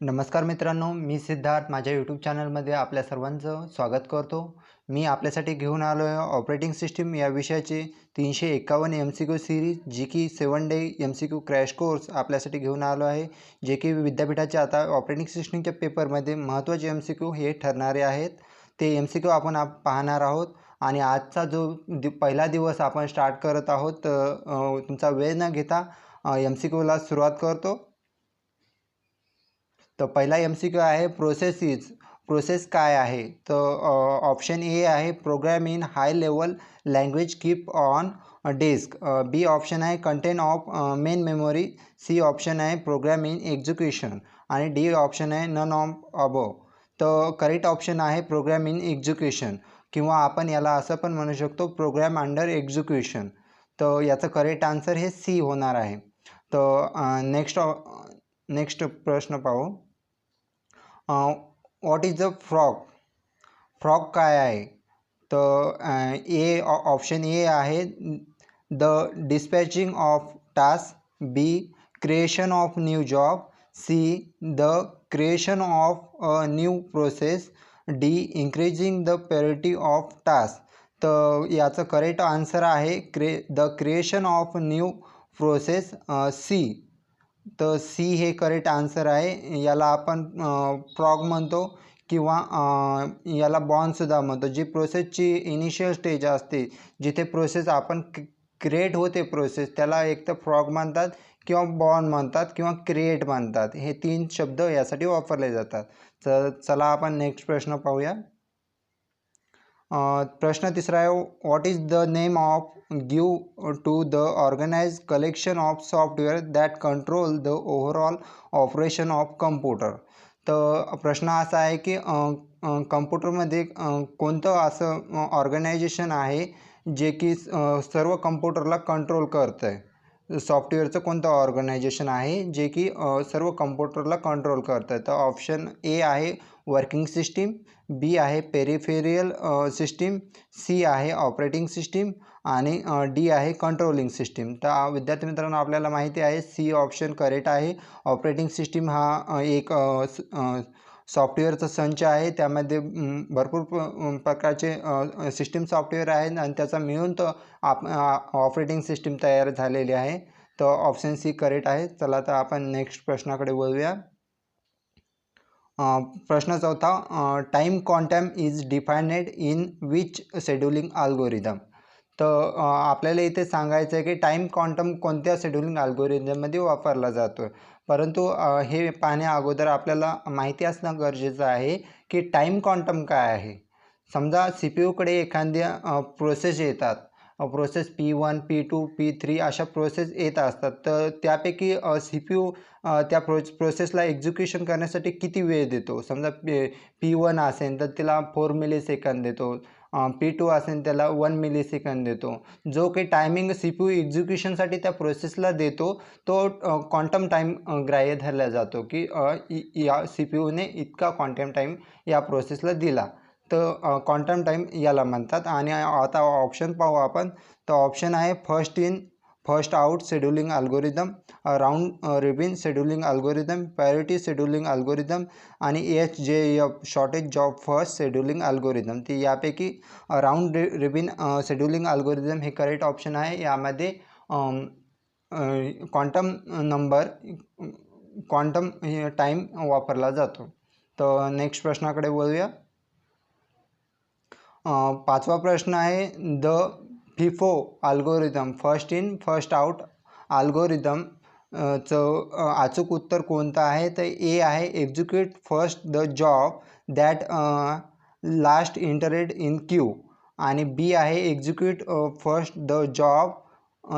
नमस्कार मित्रांनो, मी सिद्धार्थ माझ्या यूट्यूब चॅनलमध्ये आपल्या सर्वांचं स्वागत करतो. मी आपल्यासाठी घेऊन आलो आहे ऑपरेटिंग सिस्टीम या विषयाचे 351 MCQ सिरीज, जी की 7 डे MCQ क्रॅश कोर्स आपल्यासाठी घेऊन आलो आहे, जे की विद्यापीठाच्या आता ऑपरेटिंग सिस्टीमच्या पेपरमध्ये महत्त्वाचे MCQ हे ठरणारे आहेत. ते MCQ आपण पाहणार आहोत आणि आजचा जो पहिला दिवस आपण स्टार्ट करत आहोत, तुमचा वेळ न घेता MCQला सुरुवात करतो. तर पहिला MCQ आहे प्रोसेस काय आहे. तर ऑप्शन ए आहे program in high level language keep on disk. B option आहे content of main memory. C option आहे प्रोग्राम इन एक्झिक्युशन आणि डी ऑप्शन आहे नन ऑफ अबोव. तर करेक्ट ऑप्शन आहे प्रोग्राम इन एक्झिक्युशन, किंवा आपण याला असं पण म्हणू शकतो प्रोग्राम अंडर एक्झिक्युशन. तर याचं करेक्ट आन्सर हे सी होणार आहे. तर नेक्स्ट प्रश्न पाहू. व्हॉट इज द फ्रॉग काय आहे. तर ऑप्शन ए आहे the dispatching of task. B creation of new job. C the creation of a new process. D increasing the priority of task. तर याचं करेक्ट आन्सर आहे the creation of new process, C. तर C हे correct answer आहे. याला आपण frog म्हणतो किंवा याला बॉर्नसुद्धा म्हणतो. जी प्रोसेसची इनिशियल स्टेज असते, जिथे प्रोसेस आपण क्रिएट होते प्रोसेस, त्याला एक तर फ्रॉग म्हणतात किंवा बॉर्न म्हणतात किंवा क्रिएट म्हणतात. हे 3 शब्द यासाठी वापरले जातात. तर चला आपण नेक्स्ट प्रश्न पाहूया. प्रश्न तिसरा आहे what is the name of give to the organise collection of software that control the overall operation of computer. तर प्रश्न असा आहे की कम्प्युटरमध्ये कोणतं असं ऑर्गनायझेशन आहे जे की सर्व कम्प्युटरला कंट्रोल करतं आहे. सॉफ्टवेअरचं कोणतं ऑर्गनायझेशन आहे जे की सर्व कम्प्युटरला कंट्रोल करतं आहे. तर ऑप्शन ए आहे वर्किंग सिस्टीम. बी आहे पेरिफेरियल सिस्टीम. सी आहे ऑपरेटिंग सिस्टीम आणि डी आहे कंट्रोलिंग सिस्टीम. तर विद्यार्थी मित्रांनो, आपल्याला माहिती आहे सी ऑप्शन करेक्ट आहे. ऑपरेटिंग सिस्टीम हा एक सॉफ्टवेअरचा संच आहे. त्यामध्ये भरपूर प्रकारचे सिस्टीम सॉफ्टवेअर आहेत आणि त्याचा मिळून तो ऑपरेटिंग सिस्टीम तयार झालेली आहे. तर ऑप्शन सी करेक्ट आहे. चला तर आपण नेक्स्ट प्रश्नाकडे वळूया. प्रश्न चौथा, time quantum is defined in which scheduling algorithm. तर आपल्याला इथे सांगायचं आहे की टाईम क्वांटम कोणत्या शेड्युलिंग अल्गोरिदममध्ये वापरला जातो. परंतु हे पाहण्या अगोदर आपल्याला माहिती असणं गरजेचं आहे की टाईम क्वांटम काय आहे. समजा CPU कडे एखाद्या प्रोसेस येतात. प्रोसेस P1, P2, P3 अशा प्रोसेस येत असतात. तर त्यापैकी CPU त्या प्रोसेसला एक्झिक्युशन करण्यासाठी किती वेळ देतो. समजा P1 असेल तर त्याला 4 मिलीसेकंद देतो. P2 असेल त्याला 1 मिलीसेकंद देतो. जो काही टायमिंग CPU एक्झिक्युशनसाठी त्या प्रोसेसला देतो तो क्वांटम टाईम ग्राह्य धरला जातो की या CPUने इतका क्वांटम टाईम या प्रोसेसला दिला. तर क्वांटम टाईम याला म्हणतात. आणि आता ऑप्शन पाहू आपण. तर ऑप्शन आहे first in first out scheduling algorithm, round ribbon scheduling algorithm, priority scheduling algorithm आणि HJF shortage job first scheduling algorithm. ती यापैकी राउंड रिबिन शेड्युलिंग अल्गोरिदम हे करेक्ट ऑप्शन आहे. यामध्ये क्वांटम टाईम वापरला जातो. तर नेक्स्ट प्रश्नाकडे वळूया. पाचवा प्रश्न आहे the FIFO algorithm first in first out algorithm चं अचूक उत्तर कोणतं आहे. तर ए आहे execute first the job that last entered in queue आणि बी आहे execute first the job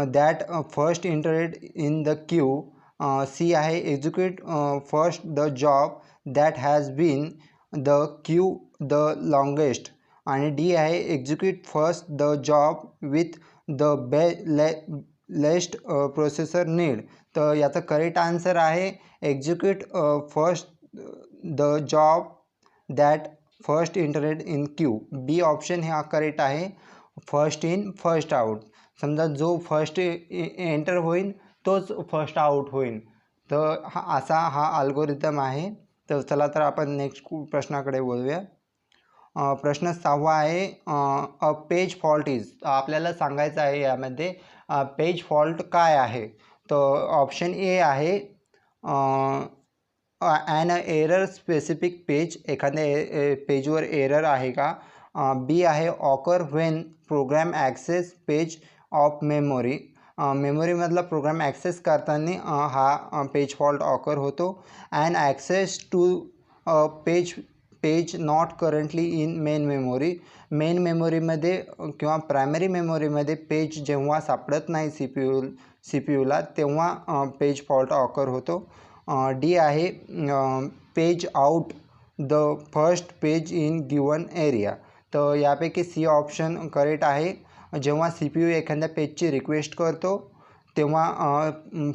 that first entered in the queue. C आहे execute first the job that has been the queue the longest आणि D आहे execute first the job with the least processor need. तर याचं correct answer आहे execute first the job that first entered in queue. B option हा correct आहे first in first out. समजा जो first enter होईल तोच फर्स्ट आउट होईल. तर असा हा अल्गोरिदम आहे. तर चला तर आपण नेक्स्ट प्रश्नाकडे बोलूया. प्रश्न 6वा आहे, अ पेज फॉल्ट इज. आपल्याला सांगायचं आहे यामध्ये पेज फॉल्ट काय आहे. तर ऑप्शन ए आहे ॲन एरर स्पेसिफिक पेज, एखाद्या पेजवर एरर आहे का. बी आहे occur when program access page of memory. मेमोरीमधला प्रोग्राम ॲक्सेस करताना हा पेज फॉल्ट ऑकर होतो. And access to page not currently in main memory. Main मेमोरीमध्ये किंवा प्रायमरी मेमोरीमध्ये पेज जेव्हा सापडत नाही सी पी यूला तेव्हा पेज फॉल्ट ऑकर होतो. डी आहे page out the first page in given area. तर यापैकी सी ऑप्शन करेक्ट आहे. जेव्हा सी पी यू एखाद्या पेजची रिक्वेस्ट करतो तेव्हा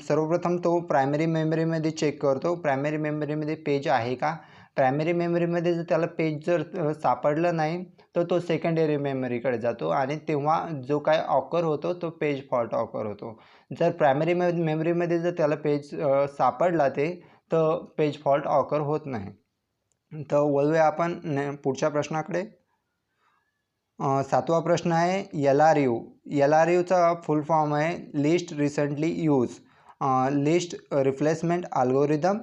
सर्वप्रथम तो प्रायमरी मेमरीमध्ये चेक करतो, प्रायमरी मेमरीमध्ये पेज आहे का. प्रायमरी मेमरीमध्ये जर त्याला पेज जर सापडलं नाही तर तो सेकंडरी मेमरीकडे जातो आणि तेव्हा जो काय ऑकर होतो तो पेज फॉल्ट ऑकर होतो. जर प्रायमरी मेमरीमध्ये जर त्याला पेज सापडला तर पेज फॉल्ट ऑकर होत नाही. तर वळूया आपण पुढच्या प्रश्नाकडे. 7वा प्रश्न आहे L R U. L R यूचा फुल फॉर्म आहे least recently use least replacement algorithm.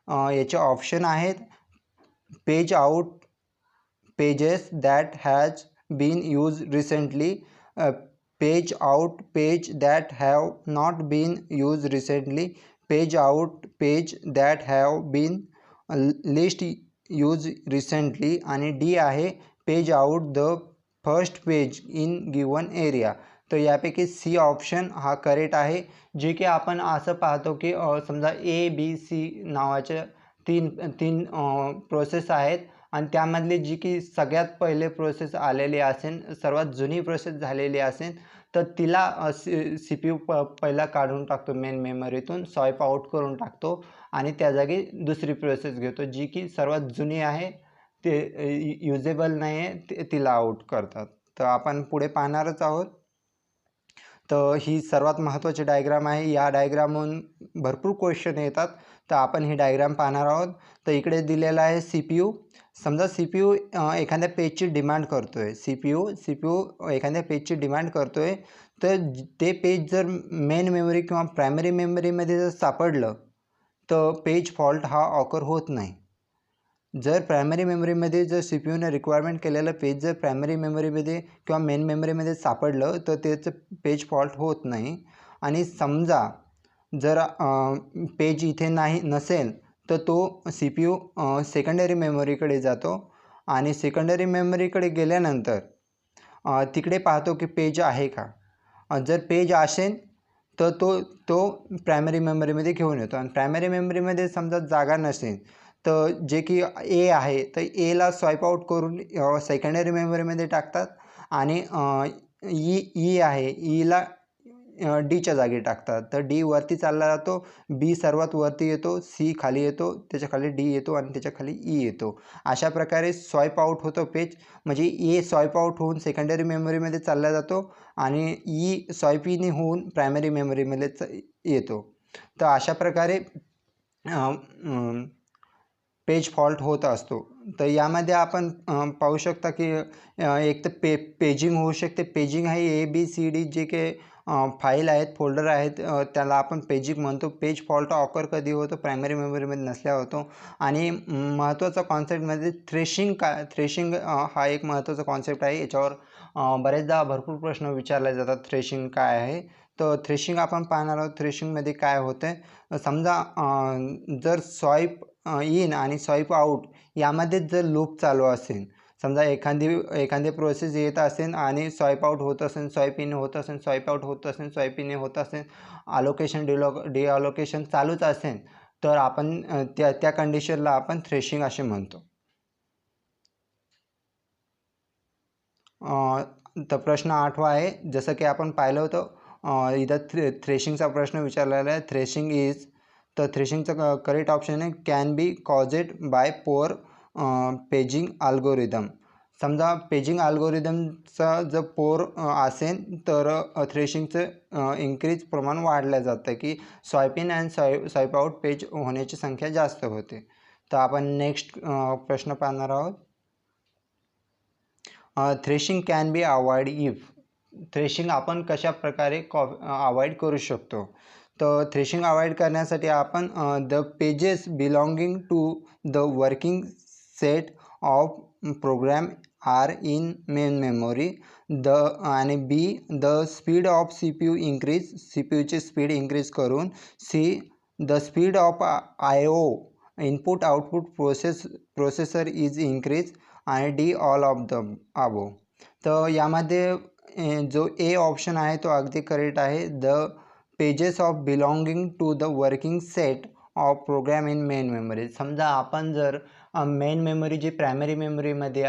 याचे ऑप्शन आहेत page out pages that has been use recently, page out page that have not been use recently, page out page that have been least use recently आणि D आहे page out the first page in given area. तर यापैकी C option हा correct आहे. जे की आपण असं पाहतो की समजा ए बी सी नावाच्या तीन प्रोसेस आहेत आणि त्यामधली जी की सगळ्यात पहिले प्रोसेस आलेली असेल, सर्वात जुनी प्रोसेस झालेली असेल तर तिला सी पी यू पहिला काढून टाकतो मेन मेमरीतून, स्वाईप आउट करून टाकतो आणि त्या जागी दुसरी प्रोसेस घेतो जी की सर्वात जुनी आहे, ते युजेबल नाही आहे, तिला आउट करतात. तर आपण पुढे पाहणारच आहोत. तर ही सर्वात महत्त्वाची डायग्राम आहे. या डायग्रामहून भरपूर क्वेश्चन येतात, तर आपण ही डायग्राम पाहणार आहोत. तर इकडे दिलेला आहे सी पी यू. समजा सी पी यू एखाद्या पेजची डिमांड करतो आहे, सी पी यू एखाद्या पेजची डिमांड करतो आहे. तर ते पेज जर मेन मेमरी किंवा प्रायमरी मेमरीमध्ये जर सापडलं तर पेज फॉल्ट हा ऑकर होत नाही. जर प्रायमरी मेमरीमध्ये जर सी पी यूने रिक्वायरमेंट केलेलं पेज जर प्रायमरी मेमरीमध्ये किंवा मेन मेमरीमध्ये सापडलं तर त्याचं पेज फॉल्ट होत नाही. आणि समजा जर पेज इथे नसेल तर तो सी पी यू सेकंडरी मेमरीकडे जातो आणि सेकंडरी मेमरीकडे गेल्यानंतर तिकडे पाहतो की पेज आहे का. जर पेज असेल तर तो प्रायमरी मेमरीमध्ये घेऊन येतो आणि प्रायमरी मेमरीमध्ये समजा जागा नसेल तर जे की ए आहे तर एला स्वाईप आउट करून सेकंडरी मेमरीमध्ये टाकतात आणि ई आहे ईला डीच्या जागी टाकतात. तर डी वरती चालला जातो, बी सर्वात वरती येतो, सी खाली येतो, त्याच्या खाली डी येतो आणि त्याच्या खाली ई येतो. अशा प्रकारे स्वाईप आउट होतो पेज. म्हणजे ए स्वाईप आउट होऊन सेकंडरी मेमरीमध्ये चालला जातो आणि ई स्वाईप इन होऊन प्रायमरी मेमरीमध्येच येतो. तर अशा प्रकारे पेज फॉल्ट होत असतो. तर यामध्ये आपण पाहू शकता की एक तर पेजिंग होऊ शकते. पेजिंग आहे A B C D J काही फाईल आहेत, फोल्डर आहेत, त्याला आपण पेजिंग म्हणतो. पेज फॉल्ट ऑकर कधी होतो, प्रायमरी मेमरीमध्ये नसल्या होतो. आणि महत्त्वाचा कॉन्सेप्टमध्ये थ्रेशिंग हा एक महत्त्वाचा कॉन्सेप्ट आहे. याच्यावर बरेचदा भरपूर प्रश्न विचारले जातात, थ्रेशिंग काय आहे. तर थ्रेशिंग आपण पाहणार आहोत. थ्रेशिंगमध्ये काय होतं, समजा जर स्वाईप इन आणि स्वाईप आउट यामध्येच जर लूप चालू असेल, समजा एखादी प्रोसेस येत असेल आणि स्वाईप आउट होत असेल, स्वाईप इन होत असेल, स्वाईप आउट होत असेल, स्वाईप इन होत असेल, अलोकेशन डिअलोकेशन चालूच असेल तर आपण त्या कंडिशनला आपण थ्रेशिंग असे म्हणतो. तर प्रश्न 8वा आहे. जसं की आपण पाहिलं होतं इथं थ्रेशिंगचा प्रश्न विचारलेला आहे. थ्रेशिंग इज, तर थ्रेशिंगचं करेक्ट ऑप्शन आहे can be caused by poor paging algorithm. समजा पेजिंग अल्गोरिदमचा जर पोअर असेल तर थ्रेशिंगचं इन्क्रीज प्रमाण वाढलं जातं की swipe in and swipe out page होण्याची संख्या जास्त होते. तर आपण नेक्स्ट प्रश्न पाहणार आहोत. Threshing can be avoid if. Threshing आपण कशा प्रकारे अवॉइड करू शकतो. तर थ्रेशिंग अवॉइड करण्यासाठी आपण the pages belonging to the working set of program are in main memory. आणि B the speed of C P U increase, C P यूची स्पीड इंक्रीज करून. C the speed of I O input output processor is increase. आणि D all of the above. तर यामध्ये जो A option आहे तो अगदी करेक्ट आहे. The pages of belonging to the working set of program in main memory. समजा आपण जर मेन मेमरी जी प्रायमरी मेमरीमध्ये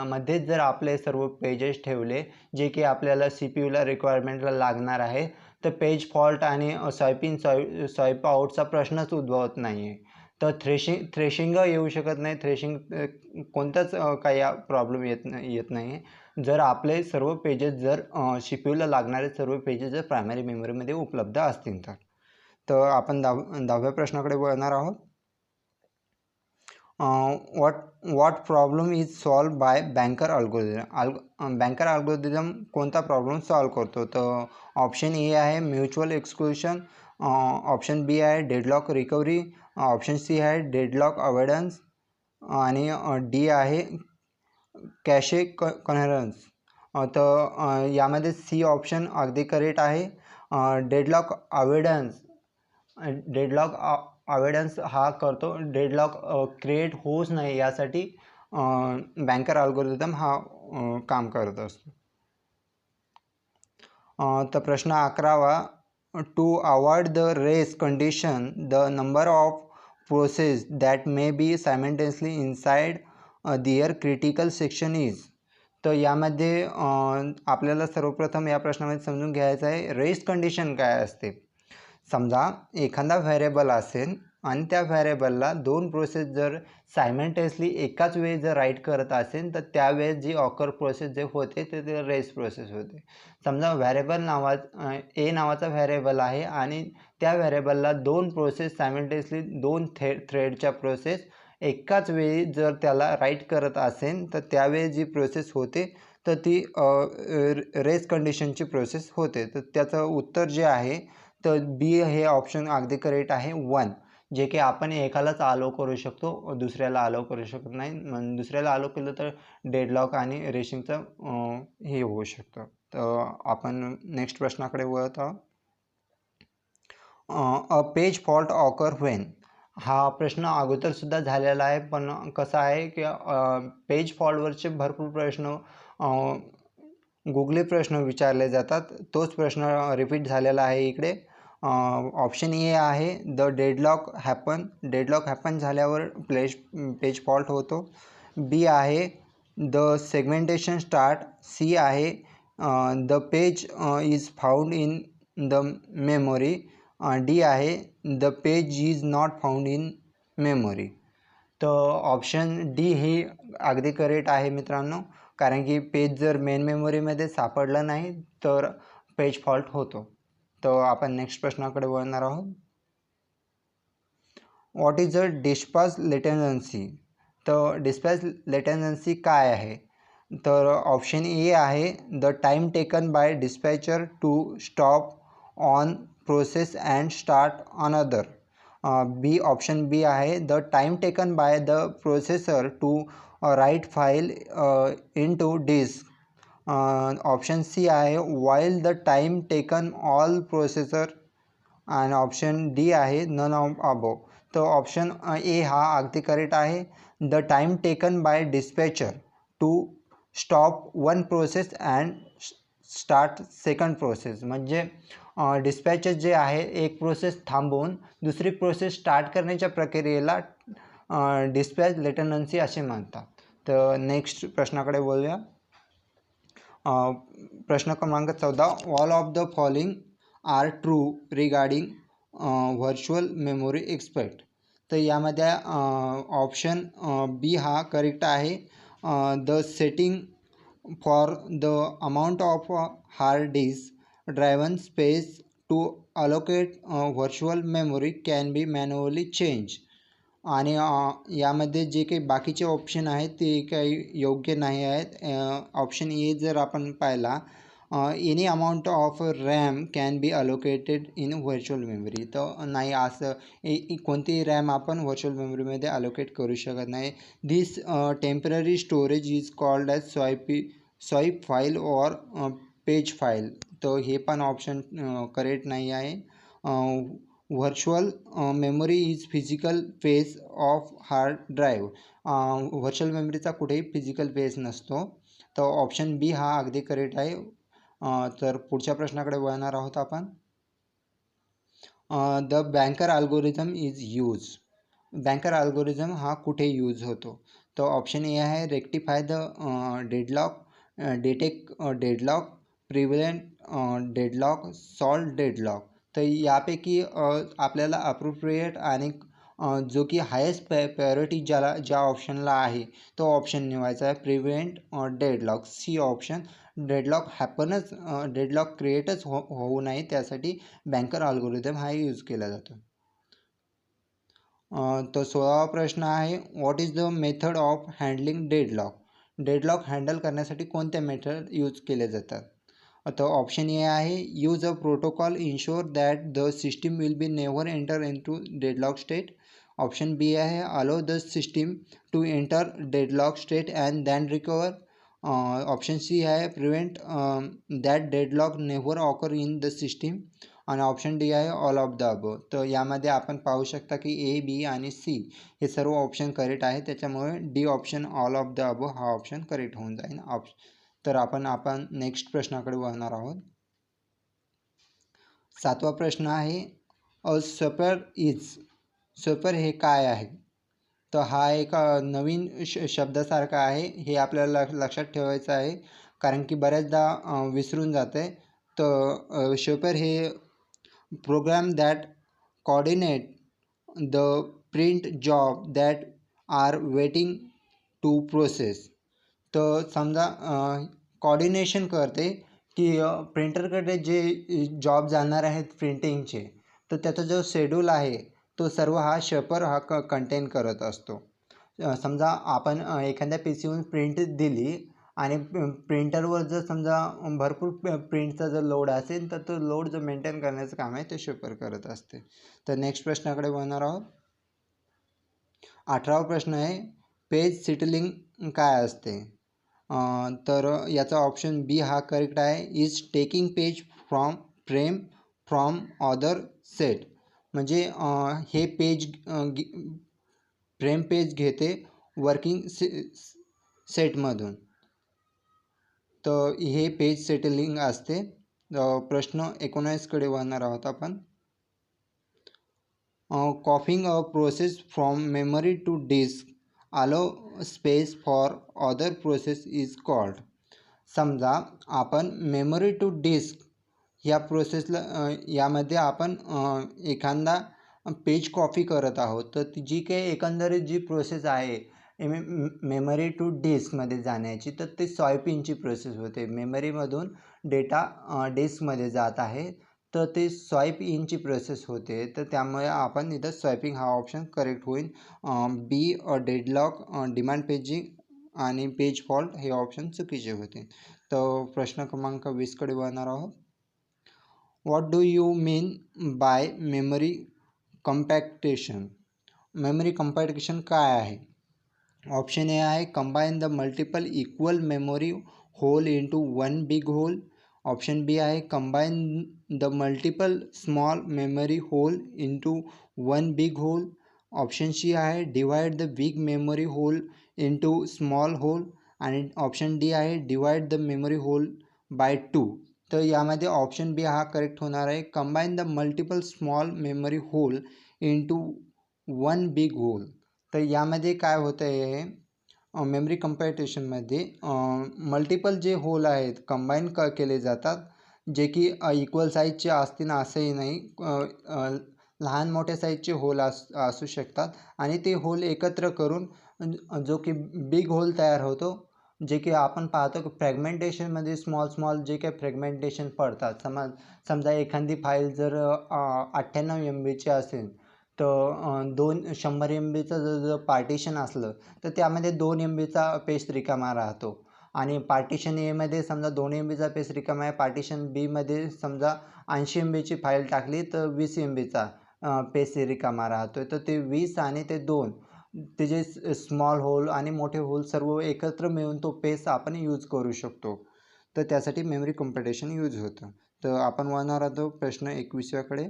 मध्येच जर आपले सर्व पेजेस ठेवले जे की आपल्याला सी पी यूला रिक्वायरमेंटला लागणार आहे, तर पेज फॉल्ट आणि स्वाईप आउटचा प्रश्नच उद्भवत नाही आहे. तर थ्रेशिंग येऊ शकत नाही. थ्रेशिंग कोणताच काही प्रॉब्लेम येत नाही जर आपले सर्व पेजेस जर सी पी यूला लागणारे सर्व पेजेस जर प्रायमरी मेमरीमध्ये उपलब्ध असतील तर. तर आपण 10व्या प्रश्नाकडे वळणार आहोत. What problem is solve by banker algorithm. Banker algorithm कोणता प्रॉब्लेम सॉल्व करतो. तर ऑप्शन ए आहे म्युच्युअल एक्सक्लुशन, ऑप्शन बी आहे डेडलॉक रिकव्हरी, ऑप्शन सी आहे डेडलॉक अवॉइडन्स आणि डी आहे कॅशे कन्व्हर्जन्स. तर यामध्ये सी ऑप्शन अगदी करेक्ट आहे. डेडलॉक अवॉइडन्स हा करतो. डेडलॉक क्रिएट होऊच नाही यासाठी बँकर अल्गोरिदम हा काम करत असतो. तर प्रश्न 11वा. To avoid the race condition the number of process that may be simultaneously inside their critical section is. तर यामध्ये आपल्याला सर्वप्रथम या प्रश्नामध्ये समजून घ्यायचं आहे रेस कंडिशन काय असते. समजा एखादा व्हेरिएबल असेल आणि त्या व्हेरिएबलला दोन प्रोसेस जर सायमल्टेनियसली एकाच वेळी जर राईट करत असेल तर त्यावेळेस जी ऑकर प्रोसेस जे होते ते रेस प्रोसेस होते. समजा व्हेरिएबल ए नावाचा व्हेरिएबल आहे आणि त्या व्हेरिएबलला दोन प्रोसेस सायमल्टेनियसली दोन थ्रेडच्या प्रोसेस एकाच वेळी जर त्याला राईट करत असेल तर त्यावेळी जी प्रोसेस होते तर ती रेस कंडिशनची प्रोसेस होते. तर त्याचं उत्तर जे आहे तर बी हे ऑप्शन अगदी करेक्ट आहे 1, जे की आपण एकालाच अलाउ करू शकतो, दुसऱ्याला अलाउ करू शकत नाही. दुसऱ्याला अलाउ केलं तर डेडलॉक आणि रेशिंगचं हे होऊ शकतं. तर आपण नेक्स्ट प्रश्नाकडे वळत आहोत. A page fault occur when. हा प्रश्न अगोदरसुद्धा झालेला आहे, पण कसं आहे की पेज फॉल्टवरचे भरपूर प्रश्न गुगली प्रश्न विचारले जातात. तोच प्रश्न रिपीट झालेला आहे इकडे. ऑप्शन ए आहे द डेडलॉक हॅपन झाल्यावर पेज फॉल्ट होतो. बी आहे द सेगमेंटेशन स्टार्ट. सी आहे the page is found in the memory. D आहे the page is not found in memory. तर ऑप्शन डी ही अगदी करेक्ट आहे मित्रांनो, कारण की पेज जर मेन मेमोरीमध्ये सापडलं नाही तर पेज फॉल्ट होतो. तर आपण नेक्स्ट प्रश्नाकडे वळणार आहोत. What is a dispatch latency. तर डिस्पॅच लेटेन्सी काय आहे. तर ऑप्शन ए आहे the time taken by dispatcher to stop on process and start another. B option B आहे the time taken by the processor to write file in to disk. Option C आहे while the time taken all processor. आणि option D आहे none of above. तर option A हा अगदी correct आहे. The time taken by dispatcher to stop one process and start second process. म्हणजे dispatcher जे आहे एक प्रोसेस थांबवून दुसरी प्रोसेस स्टार्ट करण्याच्या प्रक्रियेला डिस्पॅच लेटेन्सी असे म्हणतात. तर नेक्स्ट प्रश्नाकडे बोलूया. प्रश्न क्रमांक 14. All of the following are true regarding virtual memory expect. तर यामध्ये ऑप्शन बी हा करेक्ट आहे. The setting for the amount of hard disk driven space to allocate virtual memory can be manually change. आणि यामध्ये जे काही बाकीचे option आहेत ते काही योग्य नाही आहेत. ऑप्शन ए जर आपण पाहिला, any amount of RAM can be allocated in virtual memory, तर नाही, असं कोणतीही रॅम आपण व्हर्च्युअल मेमरीमध्ये अलोकेट करू शकत नाही. This temporary storage is called as swipe file or page file, तर हे पण ऑप्शन करेक्ट नाही आहे. Virtual memory is physical face of hard drive, virtual मेमरीचा कुठेही फिजिकल फेस नसतो, तर ऑप्शन बी हा अगदी करेक्ट आहे. तर पुढच्या प्रश्नाकडे वळणार आहोत आपण. The banker अल्गोरिझम is use, banker अल्गोरिझम हा कुठे यूज होतो, तर ऑप्शन ए आहे rectify the deadlock, detect deadlock, prevent deadlock, solve deadlock. तर यापैकी आपल्याला अप्रोप्रिएट आणि जो की हायेस्ट प्रायोरिटी ज्या ऑप्शनला आहे तो ऑप्शन निवडायचा आहे, prevent deadlock, C option. Deadlock deadlock क्रिएटच होऊ नये त्यासाठी बँकर अल्गोरिदम हा यूज केला जातो. तो 16वा प्रश्न आहे, what is the method of handling deadlock, deadlock handle करण्यासाठी कोणत्या मेथड यूज केले जातात. तर ऑप्शन ए आहे use a protocol ensure that the system will be never enter in to deadlock state. Option B आहे allow the system to enter deadlock state and then recover. Option C आहे prevent that deadlock never occur in the system. आणि option D आहे all of the above. तर यामध्ये आपण पाहू शकता की ए, बी आणि सी हे सर्व ऑप्शन करेक्ट आहे, त्याच्यामुळे D option all of the above हा ऑप्शन करेक्ट होऊन जाईल. तर आपण नेक्स्ट प्रश्नाकडे वळणार आहोत. 7वा प्रश्न आहे, अ स्वॅपर इज, स्वॅपर हे काय आहे, तर हा एक नवीन शब्दासारखा आहे, हे आपल्याला लक्षात ठेवायचं आहे कारण की बऱ्याचदा विसरून जाते. तर स्वॅपर हे program that coordinate the print job that are waiting to process. तर समजा कॉर्डिनेशन करते की प्रिंटरकडे जे जॉब जाणार आहेत प्रिंटिंगचे, तर त्याचा जो शेड्यूल आहे तो सर्व हा शेपर हा कंटेन करत असतो. समजा आपण एखाद्या पीसीहून प्रिंट दिली आणि प्रिंटरवर जर समजा भरपूर प्रिंटचा जर लोड असेल तर तो लोड जो मेंटेन करण्याचं काम आहे ते शेपर करत असते. तर नेक्स्ट प्रश्नाकडे वळणार आहोत. 18वा प्रश्न आहे, पेज सेटलिंग काय असते, तर याचा ऑप्शन बी हा करेक्ट आहे, is taking page frame from other set. म्हणजे हे पेज फ्रेम पेज घेते वर्किंग सेटमधून, तर हे पेज सेटलिंग असते. प्रश्न 19कडे वळणार आहोत आपण. Copying a process from memory to disk allow space for other process is called. समजा आपण मेमरी टू डिस्क या प्रोसेसला यामध्ये आपण एखादा पेज कॉपी करत आहोत, तर जी काही एकंदरीत जी प्रोसेस आहे मेमरी टू डिस्कमध्ये जाण्याची, तर ते स्वायपिंगची प्रोसेस होते. मेमरीमधून डेटा डिस्कमध्ये जात आहे, तर ते स्वाईप इनची प्रोसेस होते. तर त्यामुळे आपण इथं स्वायपिंग हा ऑप्शन करेक्ट होईल. बी डेडलॉक, डिमांड पेजिंग आणि पेज फॉल्ट हे ऑप्शन चुकीचे होते. तर प्रश्न क्रमांक 20कडे वळणार आहोत. What do you mean by memory compaction, memory compaction काय आहे. ऑप्शन ए आहे combine the multiple equal memory hole into one big hole. Option B आहे combine the multiple small memory hole into one big hole. Option C आहे divide the big memory hole into small hole. आणि option D आहे divide the memory hole by 2. तर यामध्ये option B हा correct होणार आहे, combine the multiple small memory hole into one big hole. तर यामध्ये काय होतं आहे, मेमरी कम्पॅक्टेशनमध्ये मल्टिपल जे होल आहेत कंबाईन केले जातात, जे की इक्वल साईजचे असतील असंही नाही, लहान मोठ्या साईजचे होल असू शकतात आणि ते होल एकत्र करून जो की बिग होल तयार होतो, जे की आपण पाहतो की फ्रॅगमेंटेशनमध्ये स्मॉल जे काही फ्रॅगमेंटेशन पडतात. समजा एखादी फाईल जर 98 MBची असेल तर 100 MBचं जर पार्टिशन असलं तर त्यामध्ये 2 MBचा पेज रिकामा राहतो आणि पार्टिशन एमध्ये समजा 2 MBचा पेज रिकामा आहे, पार्टिशन बीमध्ये समजा 80 MBची फाईल टाकली तर 20 MBचा पेज रिकामा राहतो. तर ते 20 आणि ते 2 ते जे स्मॉल होल आणि मोठे होल सर्व एकत्र मिळून तो पेज आपण यूज करू शकतो. तर त्यासाठी मेमरी कॉम्प्युटेशन यूज होतं. तर आपण वळणार आहोत प्रश्न 21व्याकडे.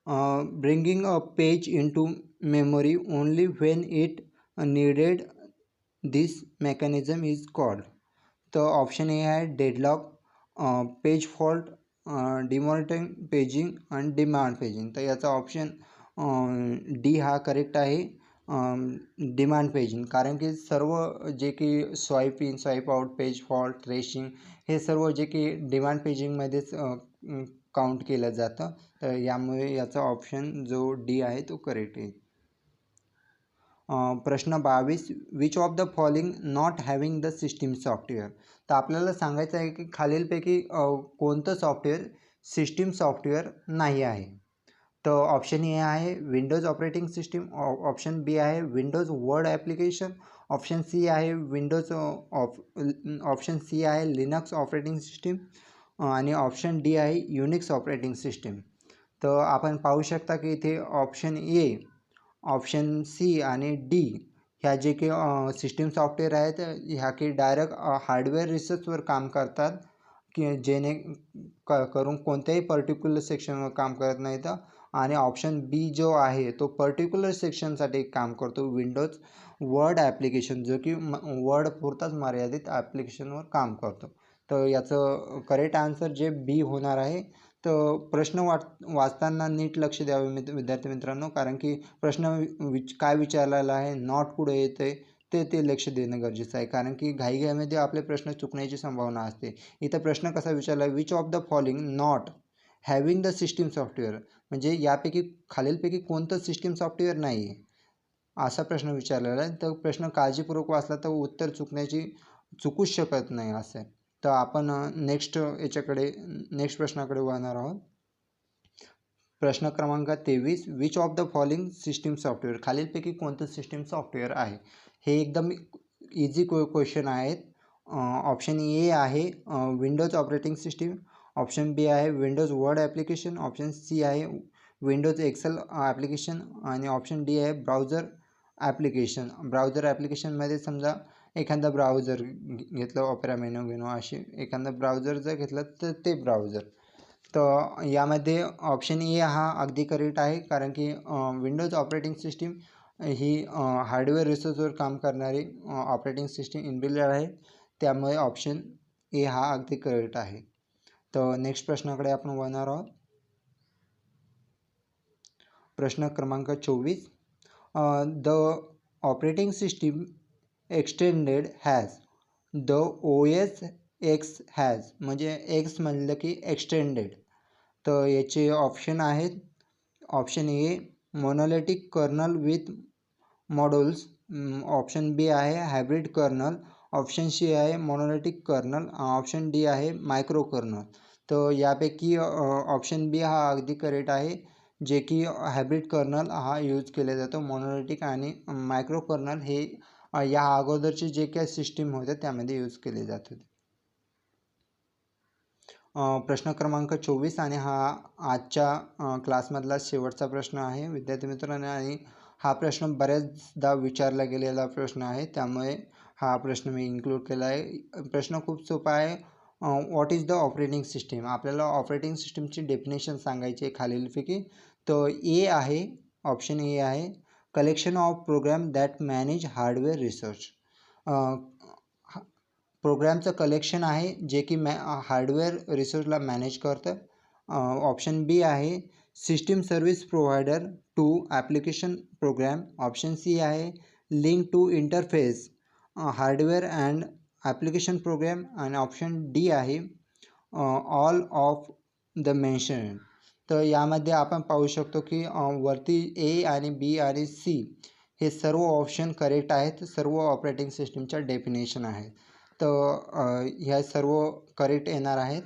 Bringing a page into memory only when it needed this mechanism is called. तर ऑप्शन ए आहे डेडलॉक, पेज फॉल्ट, डिमॉनिटरिंग पेजिंग आणि डिमांड पेजिंग. तर याचा ऑप्शन डी हा करेक्ट आहे, डिमांड पेजिंग. कारण की सर्व जे की swipe in swipe out, page fault, thrashing हे सर्व जे की डिमांड पेजिंगमध्येच काउंट केलं जातं. तर यामुळे याचा ऑप्शन जो डी आहे तो करेक्ट आहे. प्रश्न 22, which of the following not having the system software. तर आपल्याला सांगायचं आहे की खालीलपैकी कोणतं सॉफ्टवेअर सिस्टीम सॉफ्टवेअर नाही आहे. तर ऑप्शन ए आहे Windows operating system, option B आहे Windows Word application, option C आहे ऑप्शन सी आहे लिनक्स ऑपरेटिंग सिस्टीम आणि ऑप्शन डी आहे युनिक्स ऑपरेटिंग सिस्टीम. तर आपण पाहू शकता की इथे ऑप्शन ए, ऑप्शन सी आणि डी ह्या जे की सिस्टीम सॉफ्टवेअर आहेत ह्या की डायरेक्ट हार्डवेअर रिसर्चवर काम करतात की करून कोणत्याही पर्टिक्युलर सेक्शनवर काम करत नाहीत. आणि ऑप्शन बी जो आहे तो पर्टिक्युलर सेक्शनसाठी काम करतो, विंडोज वर्ड ॲप्लिकेशन, जो की वर्ड पुरताच मर्यादित ॲप्लिकेशनवर काम करतो. तर याचं करेक्ट आन्सर जे बी होणार आहे. तर प्रश्न वाचताना नीट लक्ष द्यावे विद्यार्थी मित्रांनो, कारण की प्रश्न काय विचारलेला आहे, नॉट पुढे येते ते लक्ष देणं गरजेचं आहे. कारण की घाईघाईमध्ये आपले प्रश्न चुकण्याची संभावना असते. इथं प्रश्न कसा विचारला, which of the following not having the system software, म्हणजे यापैकी खालीलपैकी कोणतं सिस्टीम सॉफ्टवेअर नाही आहे असा प्रश्न विचारलेला आहे. तर प्रश्न काळजीपूर्वक वाचला तर उत्तर चुकूच शकत नाही असं आहे. तर आपण नेक्स्ट प्रश्नाकडे वळणार आहोत. प्रश्न क्रमांक 23, which of the following system software, खालीलपैकी कोणतं सिस्टीम सॉफ्टवेअर आहे. हे एकदम इझी क्वेश्चन आहेत. ऑप्शन ए आहे Windows operating system, option B आहे Windows Word application, option C आहे विंडोज एक्सेल ॲप्लिकेशन आणि ऑप्शन डी आहे ब्राउझर ॲप्लिकेशन. ब्राउझर ॲप्लिकेशनमध्ये समजा एखादा ब्राउझर घेतलं, ऑपेरा मेनू असे एखादा ब्राउझर जर घेतलं तर ते ब्राउझर. तर यामध्ये ऑप्शन ए हा अगदी करेक्ट आहे, कारण की विंडोज ऑपरेटिंग सिस्टीम ही हार्डवेअर रिसोर्सवर काम करणारी ऑपरेटिंग सिस्टीम इनबिल्ट आहे. त्यामुळे ऑप्शन ए हा अगदी करेक्ट आहे. तर नेक्स्ट प्रश्नाकडे आपण वळणार आहोत. प्रश्न क्रमांक 24, the operating system extended has the OS X has, म्हणजे एक्स म्हणलं की एक्सटेंडेड. तर याचे ऑप्शन आहेत, option A monolithic kernel with modules, option B आहे हायब्रिड कर्नल, ऑप्शन सी आहे मोनोलिथिक कर्नल, ऑप्शन डी आहे मायक्रो कर्नल. तर यापैकी ऑप्शन बी हा अगदी करेक्ट आहे, जे की हायब्रिड कर्नल हा यूज केला जातो. मोनोलिथिक आणि मायक्रो कर्नल हे या अगोदरचे जे काही सिस्टीम होते त्यामध्ये यूज केले जात होते. प्रश्न क्रमांक 24 आणि हा आजच्या क्लासमधला शेवटचा प्रश्न आहे विद्यार्थी मित्रांनो, आणि हा प्रश्न बऱ्याचदा विचारला गेलेला प्रश्न आहे, त्यामुळे हा प्रश्न मी इन्क्लूड केला आहे. प्रश्न खूप सोपा आहे. What is the operating system. आपल्याला ऑपरेटिंग सिस्टीमची डेफिनेशन सांगायची आहे खालीलपैकी. तर ए आहे, ऑप्शन ए आहे collection of program that manage hardware research. प्रोग्रामचं कलेक्शन आहे जे की हार्डवेअर रिसोर्सला मॅनेज करतं. ऑप्शन बी आहे system service provider to application program, option C आहे link to interface hardware and application program आणि ऑप्शन डी आहे ऑल ऑफ द मेन्शन. तर यामध्ये आपण पाहू शकतो की वरती ए आणि बी आणि सी हे सर्व ऑप्शन करेक्ट आहेत, सर्व ऑपरेटिंग सिस्टीमच्या डेफिनेशन आहेत. तर ह्या सर्व करेक्ट येणार आहेत.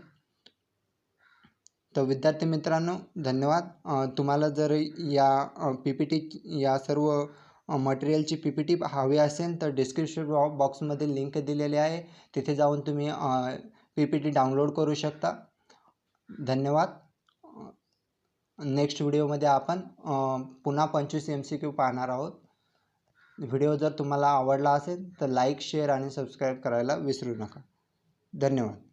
तर विद्यार्थी मित्रांनो धन्यवाद. तुम्हाला जर या PPT या सर्व मटेरियलची PPT हवी असेल तर डिस्क्रिप्शन बॉक्समध्ये लिंक दिलेली आहे, तिथे जाऊन तुम्ही PPT डाउनलोड करू शकता. धन्यवाद. नेक्स्ट व्हिडिओमध्ये आपण पुन्हा 25 MCQ पाहणार आहोत. व्हिडिओ जर तुम्हाला आवडला असेल तर लाईक, शेअर आणि सबस्क्राईब करायला विसरू नका. धन्यवाद.